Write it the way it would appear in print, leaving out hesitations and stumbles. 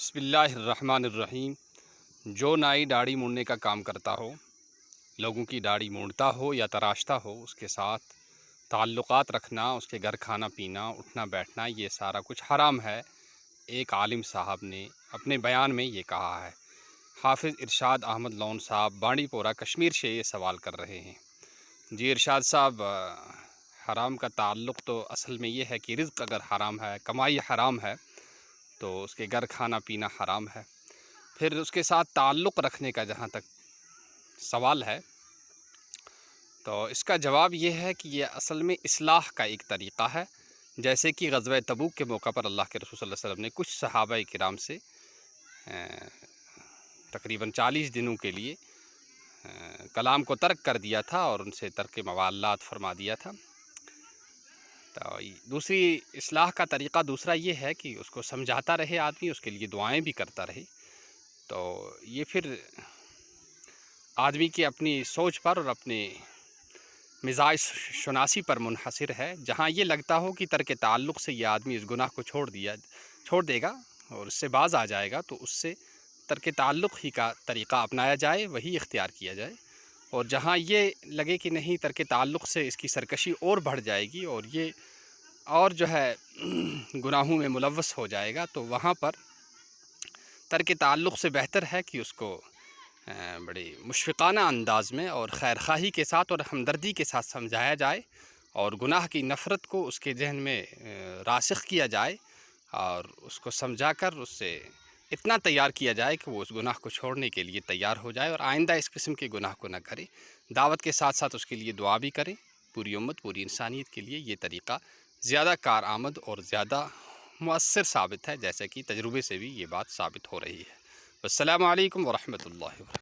بسم اللہ الرحمن الرحیم۔ جو نائی داڑھی موڑنے کا کام کرتا ہو، لوگوں کی داڑھی موڑتا ہو یا تراشتا ہو، اس کے ساتھ تعلقات رکھنا، اس کے گھر کھانا پینا، اٹھنا بیٹھنا، یہ سارا کچھ حرام ہے۔ ایک عالم صاحب نے اپنے بیان میں یہ کہا ہے۔ حافظ ارشاد احمد لون صاحب بانڈی پورہ کشمیر سے یہ سوال کر رہے ہیں۔ جی ارشاد صاحب، حرام کا تعلق تو اصل میں یہ ہے کہ رزق اگر حرام ہے، کمائی حرام ہے تو اس کے گھر کھانا پینا حرام ہے۔ پھر اس کے ساتھ تعلق رکھنے کا جہاں تک سوال ہے تو اس کا جواب یہ ہے کہ یہ اصل میں اصلاح کا ایک طریقہ ہے۔ جیسے کہ غزوہ تبوک کے موقع پر اللہ کے رسول صلی اللہ علیہ وسلم نے کچھ صحابہ کرام سے تقریباً 40 دنوں کے لیے کلام کو ترک کر دیا تھا اور ان سے ترک موالات فرما دیا تھا۔ تو دوسری اصلاح کا طریقہ دوسرا یہ ہے کہ اس کو سمجھاتا رہے آدمی، اس کے لیے دعائیں بھی کرتا رہے۔ تو یہ پھر آدمی کی اپنی سوچ پر اور اپنے مزاج شناسی پر منحصر ہے۔ جہاں یہ لگتا ہو کہ ترک تعلق سے یہ آدمی اس گناہ کو چھوڑ دے گا اور اس سے باز آ جائے گا، تو اس سے ترک تعلق ہی کا طریقہ اپنایا جائے، وہی اختیار کیا جائے۔ اور جہاں یہ لگے کہ نہیں، ترک تعلق سے اس کی سرکشی اور بڑھ جائے گی اور یہ اور جو ہے گناہوں میں ملوث ہو جائے گا، تو وہاں پر ترک تعلق سے بہتر ہے کہ اس کو بڑے مشفقانہ انداز میں اور خیر خواہی کے ساتھ اور ہمدردی کے ساتھ سمجھایا جائے اور گناہ کی نفرت کو اس کے ذہن میں راسخ کیا جائے اور اس کو سمجھا کر اس سے اتنا تیار کیا جائے کہ وہ اس گناہ کو چھوڑنے کے لیے تیار ہو جائے اور آئندہ اس قسم کے گناہ کو نہ کرے۔ دعوت کے ساتھ ساتھ اس کے لیے دعا بھی کریں۔ پوری امت، پوری انسانیت کے لیے یہ طریقہ زیادہ کارآمد اور زیادہ مؤثر ثابت ہے، جیسے کہ تجربے سے بھی یہ بات ثابت ہو رہی ہے۔ السلام علیکم ورحمۃ اللہ وبرکاتہ۔